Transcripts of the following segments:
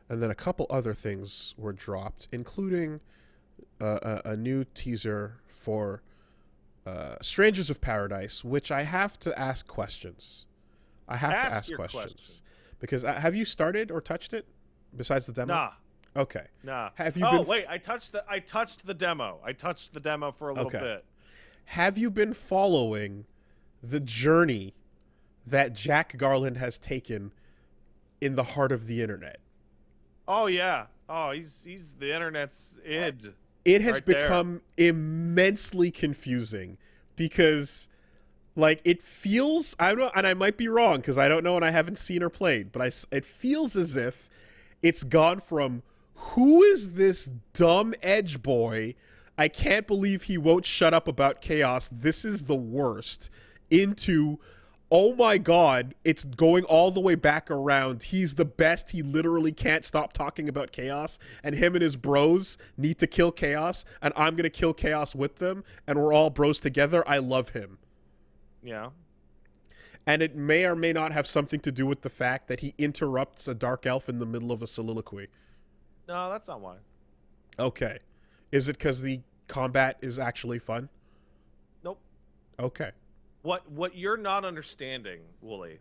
and then a couple other things were dropped, including a new teaser for Strangers of Paradise, which I have to ask questions. I have to Ask ask your questions questions. because have you started or touched it besides the demo? Nah, Okay. nah. Have you Oh been? wait, I touched the demo. I touched the demo for a little Okay. bit. Have you been following the journey that Jack Garland has taken in the heart of the internet? Oh yeah. Oh, he's the internet's id It has right there. become immensely confusing because like it feels, I don't know, and I might be wrong because I don't know and I haven't seen or played, but it feels as if it's gone from who is this dumb edge boy, I can't believe he won't shut up about chaos, this is the worst, into oh my god, it's going all the way back around, he's the best, he literally can't stop talking about chaos, and him and his bros need to kill chaos, and I'm gonna kill chaos with them, and we're all bros together. I love him. Yeah. And it may or may not have something to do with the fact that he interrupts a dark elf in the middle of a soliloquy. No, that's not why. Okay. Is it because the combat is actually fun? Nope. Okay. What you're not understanding, Wooly,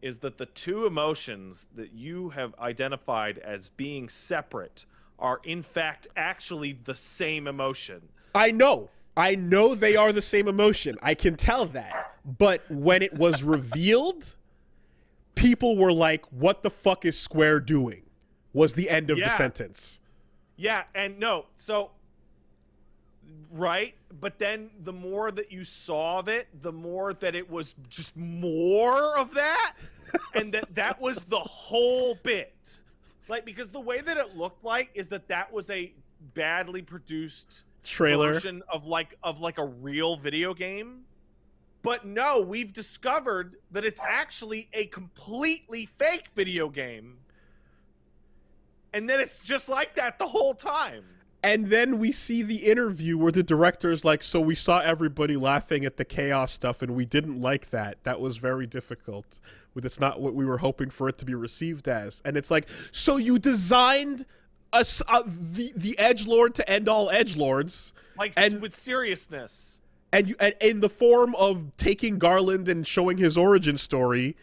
is that the two emotions that you have identified as being separate are in fact actually the same emotion. I know. I know they are the same emotion. I can tell that. But when it was revealed, people were like, what the fuck is Square doing? Was the end of the Yeah. sentence. Yeah, and no, so right, but then the more that you saw of it, the more that it was just more of that, and that was the whole bit. Like, because the way that it looked like is that was a badly produced Trailer. version of like a real video game. But no, we've discovered that it's actually a completely fake video game. And then it's just like that the whole time. And then we see the interview where the director is like, so we saw everybody laughing at the chaos stuff and we didn't like that. That was very difficult. It's not what we were hoping for it to be received as. And it's like, so you designed the edgelord to end all edgelords. Like, and with seriousness. and in the form of taking Garland and showing his origin story,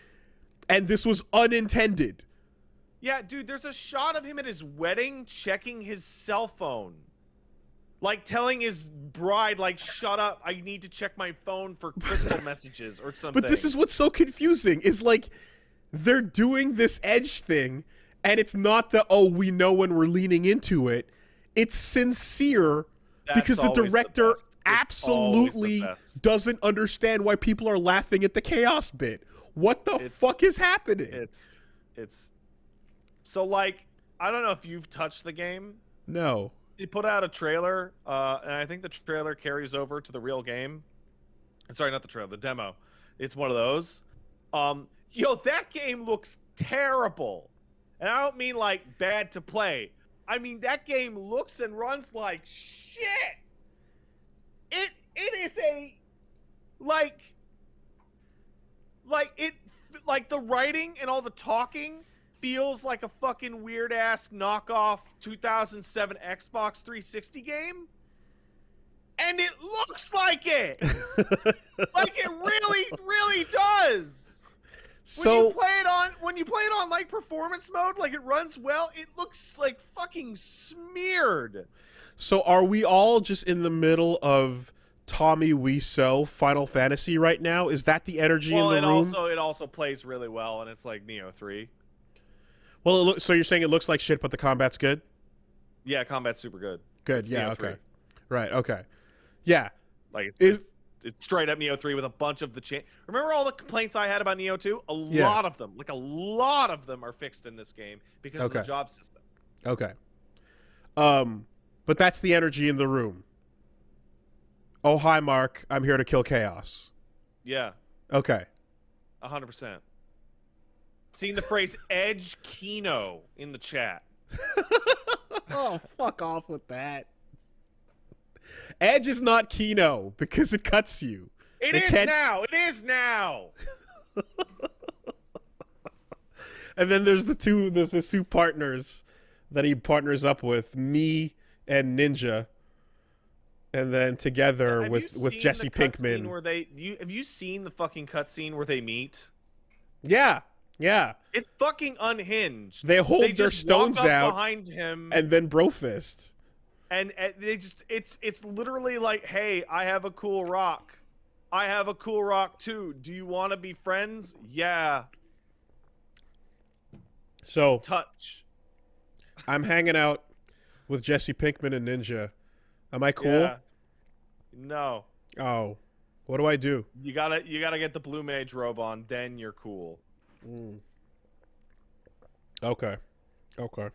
and this was unintended. Yeah, dude, there's a shot of him at his wedding checking his cell phone. Like, telling his bride, like, shut up, I need to check my phone for crystal messages or something. But this is what's so confusing, is like, they're doing this edge thing, and it's not the, oh, we know when we're leaning into it. It's sincere. Because the director absolutely doesn't understand why people are laughing at the chaos bit. What the fuck is happening? It's so, like, I don't know if you've touched the game. No. They put out a trailer, and I think the trailer carries over to the real game. Sorry, not the trailer, the demo. It's one of those. Yo, that game looks terrible. And I don't mean like bad to play. I mean, that game looks and runs like shit. It is a like the writing and all the talking feels like a fucking weird ass knockoff 2007 Xbox 360 game. And it looks like it. Like it really does. So when you play it on like performance mode, like it runs well, it looks like fucking smeared. So are we all just in the middle of Tommy Wiseau Final Fantasy right now? Is that the energy in the room? Well, it also plays really well, and it's like Neo 3. Well, so you're saying it looks like shit, but the combat's good? Yeah, combat's super good. Good, It's yeah, Neo okay. 3. Right, okay. Yeah. Like it's straight up Neo 3 with a bunch of the Remember all the complaints I had about Neo 2? A lot of them, are fixed in this game because of the job system. Okay. But that's the energy in the room. Oh, hi, Mark. I'm here to kill chaos. Yeah. Okay. 100%. Seeing the phrase Edge Kino in the chat. Oh, fuck off with that. Edge is not Kino because it cuts you. It is now. It is now. And then there's the two partners that he partners up with, me and Ninja, and then together Have you with seen Jesse the cutscene Pinkman. where have you seen the fucking cutscene where they meet? Yeah, yeah. It's fucking unhinged. They hold They their just walk stones up out behind him and then brofist. and they just it's literally like, "Hey, I have a cool rock. I have a cool rock too. Do you want to be friends?" Yeah. So Touch. I'm hanging out with Jesse Pinkman and Ninja. Am I cool? Yeah. No. Oh, what do I do? You gotta get the blue mage robe on, then you're cool. Mm. Okay. Okay.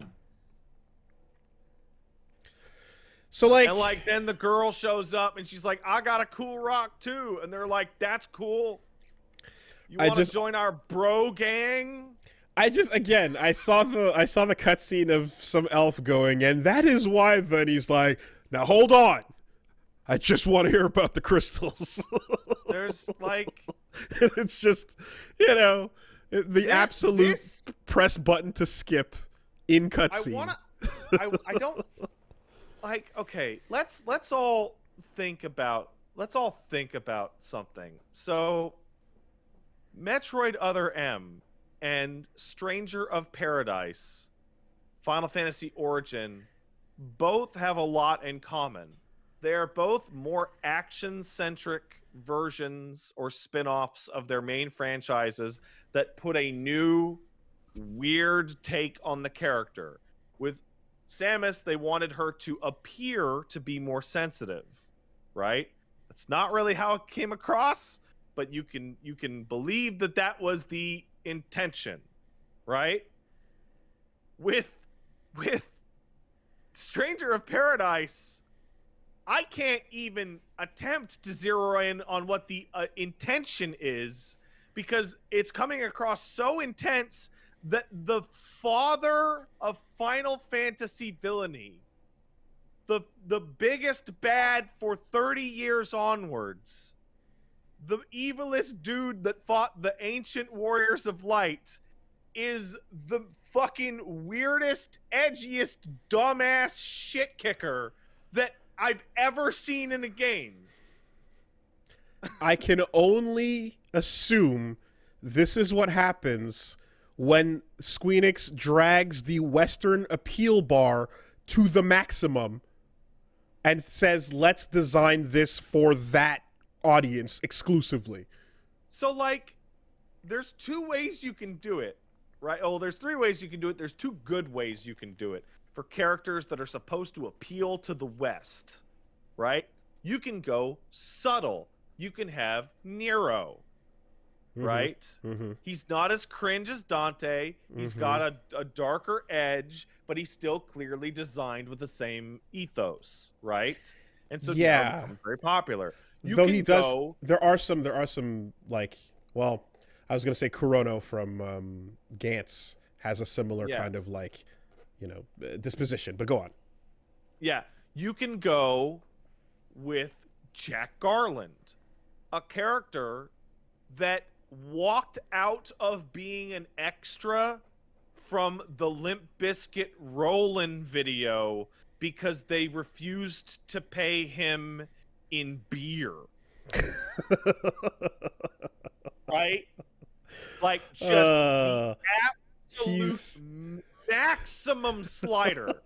So like, And like then the girl shows up and she's like, "I got a cool rock too," and they're like, "That's cool. You want to join our bro gang?" I saw the cutscene of some elf going, and that is why. Then he's like, "Now hold on, I just want to hear about the crystals." There's like, and it's just, the absolute press button to skip in cutscene. I don't like. Okay, let's all think about something. So, Metroid Other M and Stranger of Paradise, Final Fantasy Origin, both have a lot in common. They are both more action-centric versions or spin-offs of their main franchises that put a new, weird take on the character. With Samus, they wanted her to appear to be more sensitive, right? That's not really how it came across, but you can believe that was the intention, right? With Stranger of Paradise, I can't even attempt to zero in on what the intention is, because it's coming across so intense that the father of Final Fantasy villainy, the biggest bad for 30 years onwards, the evilest dude that fought the ancient warriors of light, is the fucking weirdest, edgiest, dumbass shit kicker that I've ever seen in a game. I can only assume this is what happens when Squeenix drags the Western appeal bar to the maximum and says, let's design this for that audience exclusively. So, like, there's two ways you can do it, right? Oh, there's three ways you can do it. There's two good ways you can do it for characters that are supposed to appeal to the West, right? You can go subtle. You can have Nero, right? Mm-hmm. He's not as cringe as Dante. He's got a darker edge, but he's still clearly designed with the same ethos, right? And so Nero becomes very popular. Though he does, there are some like, well, I was gonna say Kurono from Gantz has a similar kind of like, disposition. But go on. Yeah, you can go with Jack Garland, a character that walked out of being an extra from the Limp Bizkit Rollin' video because they refused to pay him in beer. Right? Like, just the absolute maximum slider.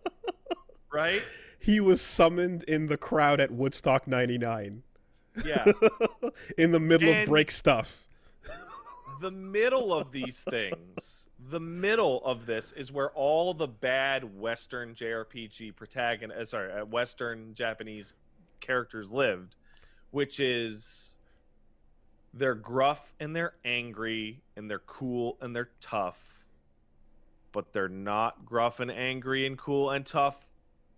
Right? He was summoned in the crowd at Woodstock 99. Yeah. In the middle of break stuff. The middle of these things, the middle of this is where all the bad Western JRPG Western Japanese characters lived, which is they're gruff and they're angry and they're cool and they're tough, but they're not gruff and angry and cool and tough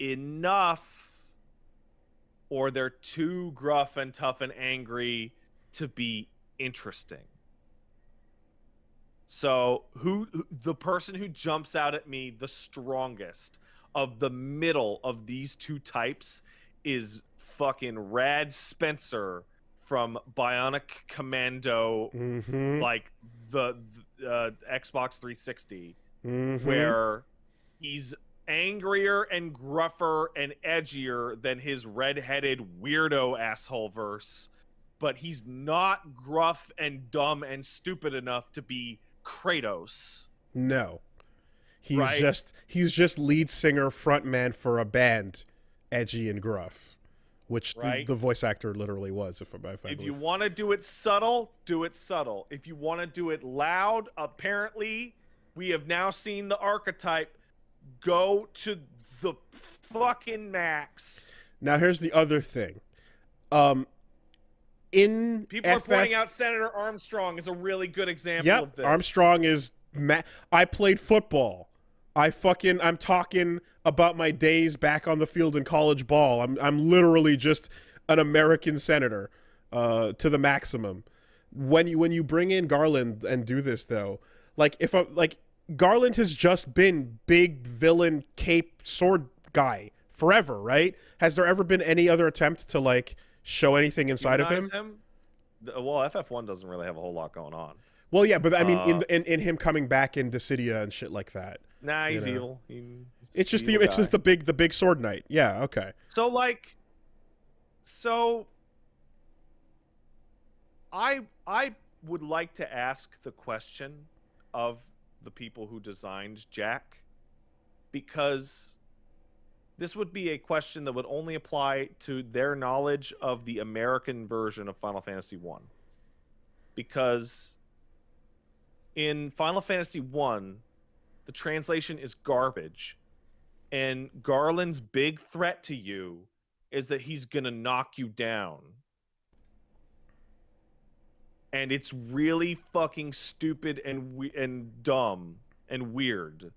enough, or they're too gruff and tough and angry to be interesting. So the person who jumps out at me the strongest of the middle of these two types is fucking Rad Spencer from Bionic Commando. Mm-hmm. Like Xbox 360, Mm-hmm. where he's angrier and gruffer and edgier than his redheaded weirdo asshole verse, but he's not gruff and dumb and stupid enough to be Kratos, No. right? He's just lead singer frontman for a band, edgy and gruff, which Right? the voice actor literally was, if I If believe. you want to do it subtle, do it subtle. If you want to do it loud, apparently we have now seen the archetype go to the fucking max. Now here's the other thing. Um, in People are FF, pointing out Senator Armstrong is a really good example yep, of this. Armstrong is. I played football. I'm talking about my days back on the field in college ball. I'm literally just an American senator, to the maximum. When you bring in Garland and do this though, like if I like Garland has just been big villain cape sword guy forever, right? Has there ever been any other attempt to like show anything inside of him? Well, FF1 doesn't really have a whole lot going on. Well, yeah, but I mean, in him coming back in Dissidia and shit like that. Nah, he's You know. evil. It's just the big sword knight. Yeah, okay. So I would like to ask the question of the people who designed Jack, because this would be a question that would only apply to their knowledge of the American version of Final Fantasy 1. Because in Final Fantasy 1, the translation is garbage, and Garland's big threat to you is that he's going to knock you down. And it's really fucking stupid and dumb and weird.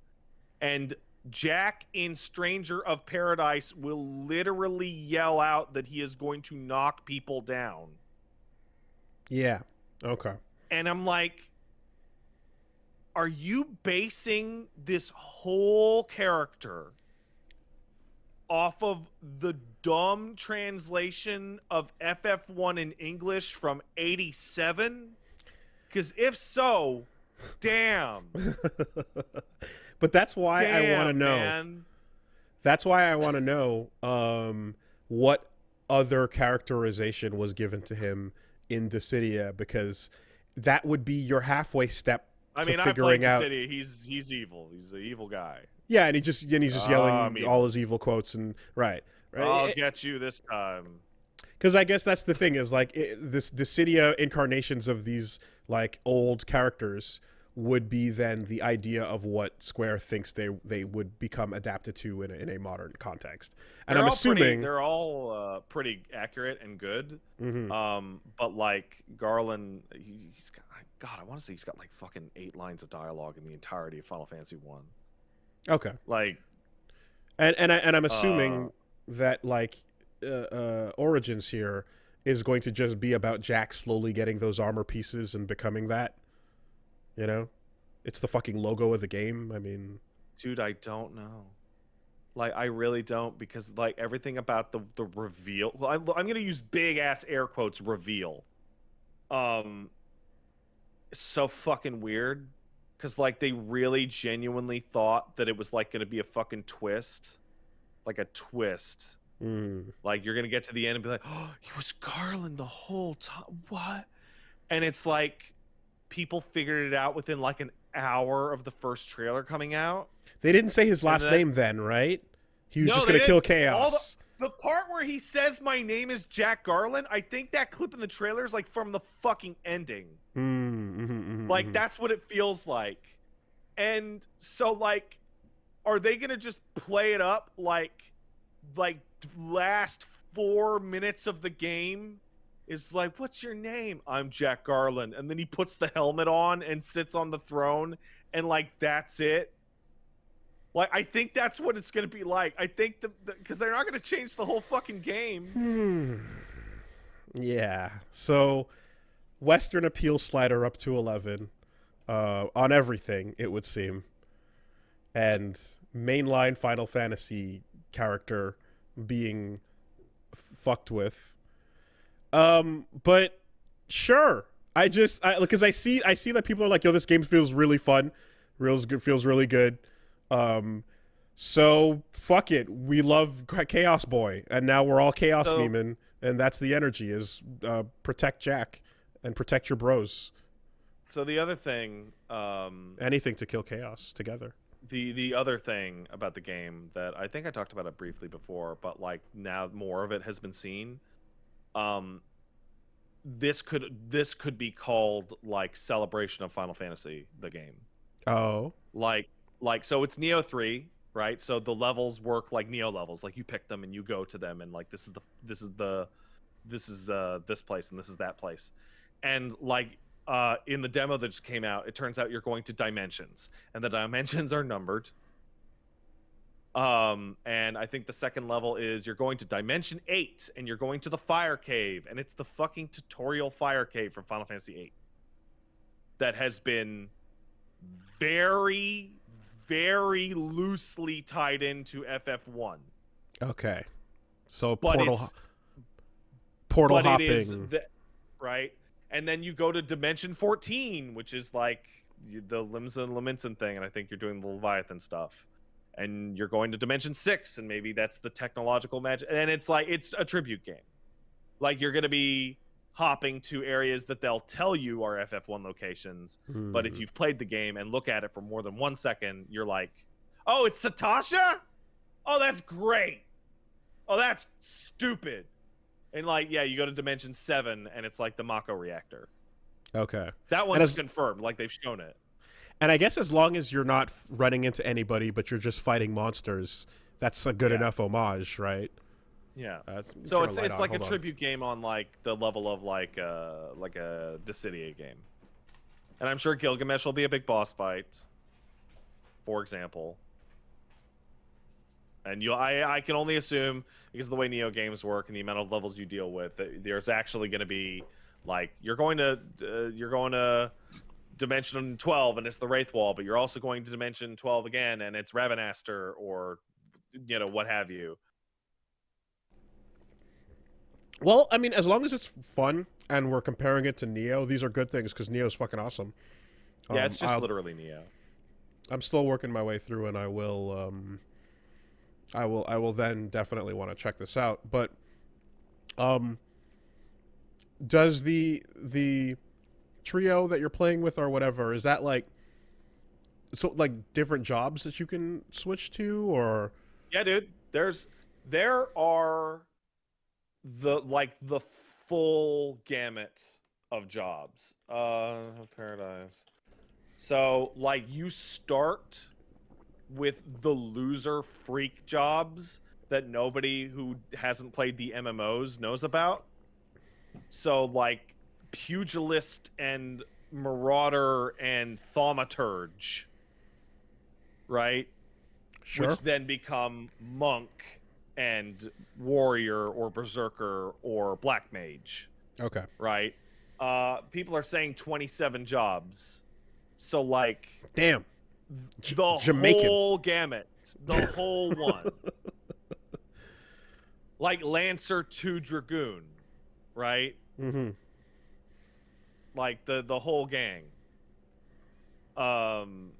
And Jack in Stranger of Paradise will literally yell out that he is going to knock people down. Yeah. Okay. And I'm like, are you basing this whole character off of the dumb translation of FF1 in English from 87? Because if so, damn. But that's why I want to know. Man. That's why I want to know what other characterization was given to him in Dissidia, because that would be your halfway step I to mean, I figuring played out. City. He's evil. He's an evil guy. Yeah, and he's just yelling evil. all his evil quotes and right. I'll get you this time. Because I guess that's the thing is like this Dissidia incarnations of these like old characters would be then the idea of what Square thinks they would become adapted to in a modern context. And I'm assuming they're all pretty accurate and good. Mm-hmm. But like Garland, he's got, God, I want to say he's got like fucking 8 lines of dialogue in the entirety of Final Fantasy 1. Okay. Like, and I'm assuming that like Origins here is going to just be about Jack slowly getting those armor pieces and becoming that. You know, it's the fucking logo of the game. I mean, dude, I don't know. Like, I really don't, because like everything about the reveal. Well, I'm gonna use big ass air quotes reveal. It's so fucking weird, because like they really genuinely thought that it was like gonna be a fucking twist, like a twist. Like you're gonna get to the end and be like, oh, he was Garland the whole time. What? And it's like, people figured it out within like an hour of the first trailer coming out. They didn't say his last name then, right? He was just going to kill Chaos. The part where he says my name is Jack Garland, I think that clip in the trailer is like from the fucking ending. Like that's what it feels like. And so like, are they going to just play it up like last 4 minutes of the game is like, what's your name? I'm Jack Garland. And then he puts the helmet on and sits on the throne, and like that's it. Like, I think that's what it's going to be like. I think because they're not going to change the whole fucking game. Yeah. So Western appeal slider up to 11 on everything, it would seem. And mainline Final Fantasy character being fucked with. But sure. because I see that people are like, yo, this game feels really fun, feels really good. Um, so fuck it, we love Chaos Boy, and now we're all Chaos So memeing, and that's the energy is protect Jack and protect your bros. the other thing, Anything to kill Chaos together. the other thing about the game that I think I talked about it briefly before, but like now more of it has been seen. Um, this could be called like Celebration of Final Fantasy, the game. Oh, Like so it's Neo 3, right? So the levels work like Neo levels. Like you pick them and you go to them, and like this is this place and this is that place. And like in the demo that just came out, it turns out you're going to dimensions, and the dimensions are numbered. And I think the second level is you're going to Dimension 8, and you're going to the Fire Cave, and it's the fucking tutorial Fire Cave from Final Fantasy 8 that has been very, very loosely tied into FF1. okay. So But portal but hopping. it is right? And then you go to Dimension 14, which is like the Limsa and Laminson thing, and I think you're doing the Leviathan stuff. And you're going to Dimension 6, and maybe that's the technological magic. And it's like, it's a tribute game. Like, you're going to be hopping to areas that they'll tell you are FF1 locations. But if you've played the game and look at it for more than 1 second, you're like, oh, it's Satasha? Oh, that's great. Oh, that's stupid. And like, yeah, you go to Dimension 7, and it's like the Mako reactor. Okay. That one's confirmed. Like, they've shown it. And I guess as long as you're not running into anybody, but you're just fighting monsters, that's a good enough homage, right? Yeah. So it's like a tribute game on like the level of like a Dissidia game. And I'm sure Gilgamesh will be a big boss fight, for example. And I can only assume, because of the way Neo games work and the amount of levels you deal with, that there's actually going to be like you're going to Dimension 12 and it's the Wraith Wall, but you're also going to Dimension 12 again and it's Ravenaster or what have you. Well, I mean, as long as it's fun and we're comparing it to Neo, these are good things because Neo's fucking awesome. Yeah, it's just literally Neo. I'm still working my way through, and I will then definitely want to check this out. But does the trio that you're playing with or whatever, is that like different jobs that you can switch to, or? Yeah, dude. There are the full gamut of jobs. Paradise. So like you start with the loser freak jobs that nobody who hasn't played the MMOs knows about. So like Pugilist and Marauder and Thaumaturge, right? Sure. Which then become Monk and Warrior or Berserker or Black Mage. Okay. Right? People are saying 27 jobs. So like damn. The Jamaican. whole gamut. The whole one. Like Lancer to Dragoon, right? Mm-hmm. Like the whole gang. And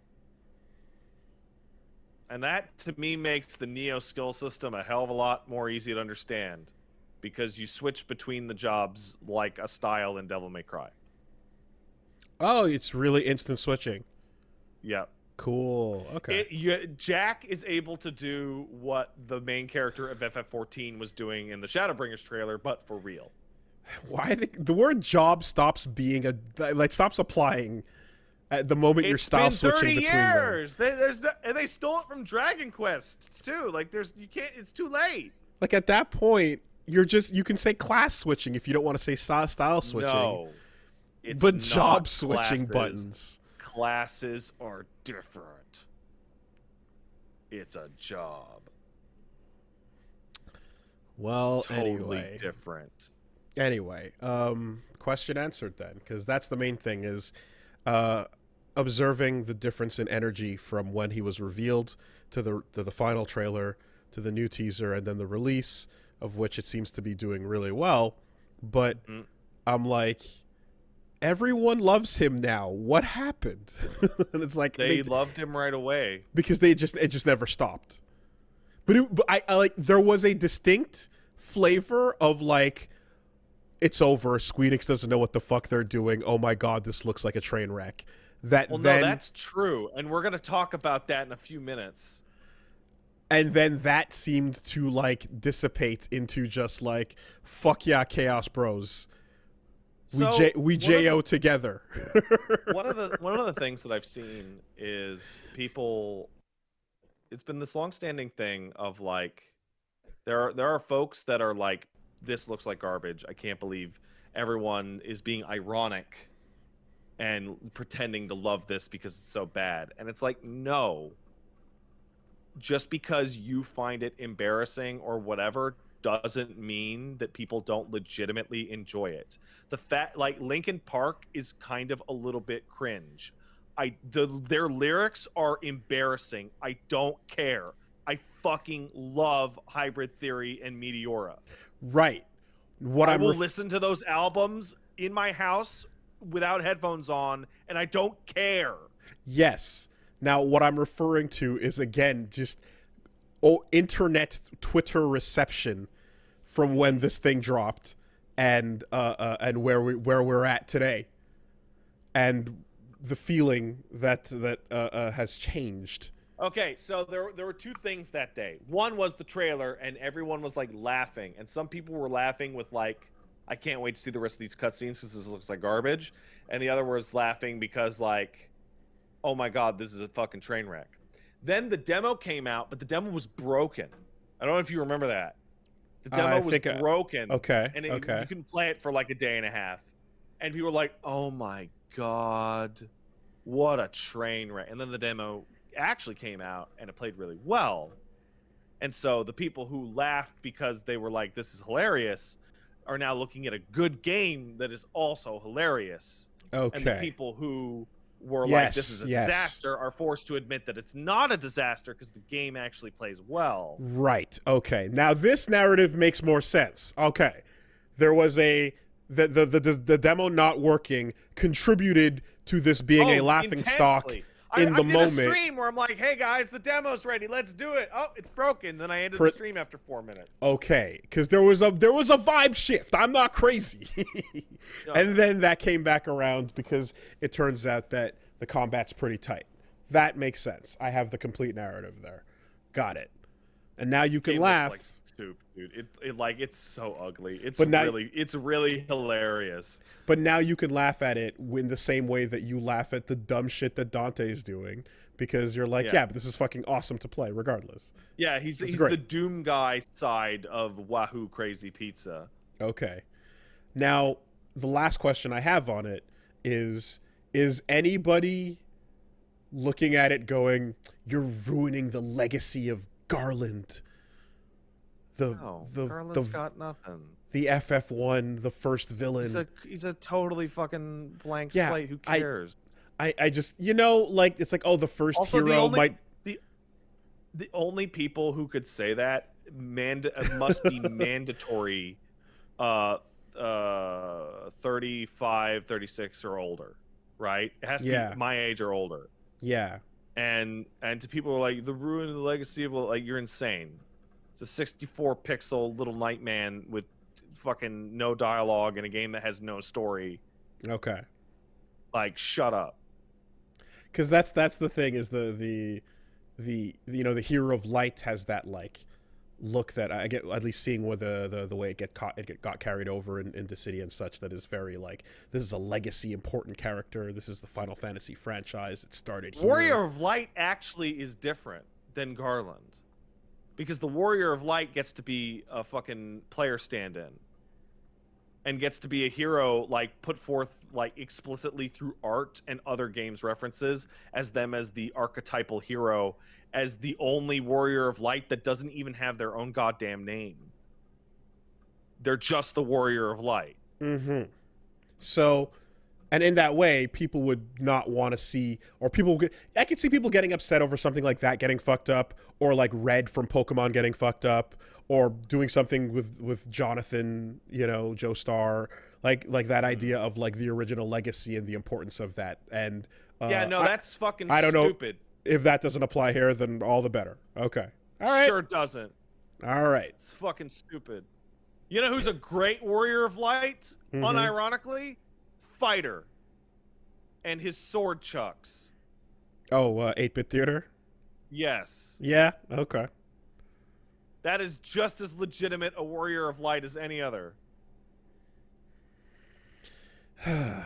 that to me makes the Neo skill system a hell of a lot more easy to understand, because you switch between the jobs like a style in Devil May Cry. Oh, it's really instant switching. Yep. Cool. Okay. Jack is able to do what the main character of FF14 was doing in the Shadowbringers trailer, but for real. Why the word job stops being stops applying at the moment you're style switching between years. And they stole it from Dragon Quest too. Like you can't. It's too late. Like at that point, you can say class switching if you don't want to say style switching. No, it's but not job switching classes. Buttons. Classes are different. It's a job. Well, totally different. Anyway, question answered then, because that's the main thing is observing the difference in energy from when he was revealed to the final trailer to the new teaser and then the release, of which it seems to be doing really well. But I'm like, everyone loves him now. What happened? And it's like They loved him right away. because it just never stopped. But I like there was a distinct flavor of like it's over. Squeenix doesn't know what the fuck they're doing. Oh my god, this looks like a train wreck. That Well, then no, that's true, and we're gonna talk about that in a few minutes. and then that seemed to like dissipate into just like fuck yeah, Chaos Bros. So We JO together. one of the things that I've seen is people. It's been this long-standing thing of like, there are folks that are like, this looks like garbage. I can't believe everyone is being ironic and pretending to love this because it's so bad. And it's like, no. Just because you find it embarrassing or whatever doesn't mean that people don't legitimately enjoy it. The fact, like, Linkin Park is kind of a little bit cringe. Their lyrics are embarrassing. I don't care. I fucking love Hybrid Theory and Meteora. Right. What I will listen to those albums in my house without headphones on, and I don't care. Yes. Now, what I'm referring to is again just internet Twitter reception from when this thing dropped, and where we're at today, and the feeling that has changed. Okay, so there were two things that day. One was the trailer, and everyone was like laughing, and some people were laughing with like, I can't wait to see the rest of these cutscenes because this looks like garbage, and the other was laughing because like, oh my god, this is a fucking train wreck. Then the demo came out, but the demo was broken. I don't know if you remember that. The demo was broken. Okay. And you couldn't play it for like a day and a half. And people were like, oh my god, what a train wreck. And then the demo actually came out and it played really well. And so the people who laughed because they were like, this is hilarious, are now looking at a good game that is also hilarious. Okay. And the people who were like, this is a disaster, are forced to admit that it's not a disaster because the game actually plays well. Right. Okay. Now this narrative makes more sense. Okay. There was the demo not working contributed to this being a laughing stock in the moment. I did a stream where I'm like, hey guys, the demo's ready, let's do it. Oh, it's broken. Then I ended the stream after 4 minutes. Okay, because there was a vibe shift. I'm not crazy. No. And then that came back around because it turns out that the combat's pretty tight. That makes sense. I have the complete narrative there. Got it. And now you can laugh. Looks like soup, dude. It's so ugly. It's really hilarious. But now you can laugh at it in the same way that you laugh at the dumb shit that Dante's doing, because you're like, yeah, but this is fucking awesome to play regardless. Yeah, he's the Doom guy side of Wahoo Crazy Pizza. Okay. Now, the last question I have on it is anybody looking at it going, you're ruining the legacy of Garland? Garland's got nothing. The FF1, the first villain. He's a totally fucking blank slate. Who cares? I just, like, it's like, oh, the first hero might... The only people who could say that must be mandatory 35, 36 or older, right? It has to be my age or older. Yeah. And to people who are like, the ruin of the legacy of, like, you're insane. It's a 64 pixel little Nightman with fucking no dialogue in a game that has no story. Okay. Like, shut up. Because that's the thing, is the the Hero of Light has that like look that I get, at least seeing with the way it got carried over into City and such, that is very like, this is a legacy important character. This is the Final Fantasy franchise. It started here. Warrior of Light actually is different than Garland, because the Warrior of Light gets to be a fucking player stand-in and gets to be a hero, like, put forth like explicitly through art and other games references as the archetypal hero, as the only Warrior of Light that doesn't even have their own goddamn name. They're just the Warrior of Light. Mm-hmm. So, and in that way, people would not want to see, or I could see people getting upset over something like that getting fucked up, or like Red from Pokemon getting fucked up, or doing something with Jonathan, Joestar, like that idea of like the original legacy and the importance of that. And Yeah, no, that's fucking I don't know stupid. if that doesn't apply here, then all the better. Okay, all right, Sure doesn't. all right. It's fucking stupid. You know who's a great warrior of light? Unironically, Fighter. And his sword chucks. Oh, 8-bit theater. Yes. Yeah. Okay. That is just as legitimate a warrior of light as any other. The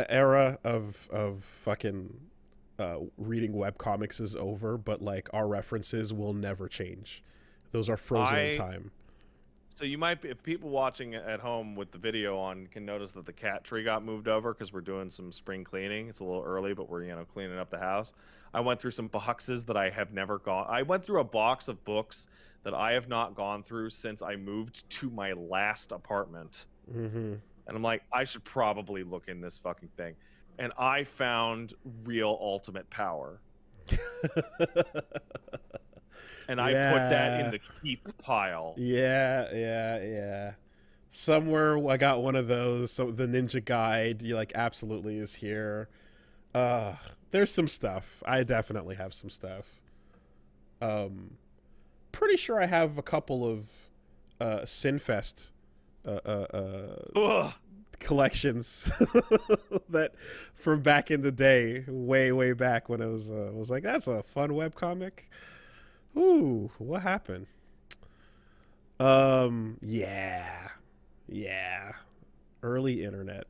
era of fucking reading webcomics is over, but like our references will never change. Those are frozen in time. So you might be, if people watching at home with the video on can notice that the cat tree got moved over because we're doing some spring cleaning. It's a little early, but we're, you know, cleaning up the house. I went through some boxes that I have never gone. I went through a box of books that I have not gone through since I moved to my last apartment. And I'm like, I should probably look in this fucking thing. And I found Real Ultimate Power. And I put that in the keep pile. Yeah. Somewhere I got one of those. So the Ninja Guide, you like, absolutely is here. There's some stuff. I definitely have some stuff. Pretty sure I have a couple of Sinfest collections that from back in the day, way back when it was like, that's a fun webcomic. Ooh, what happened? Yeah. Early internet.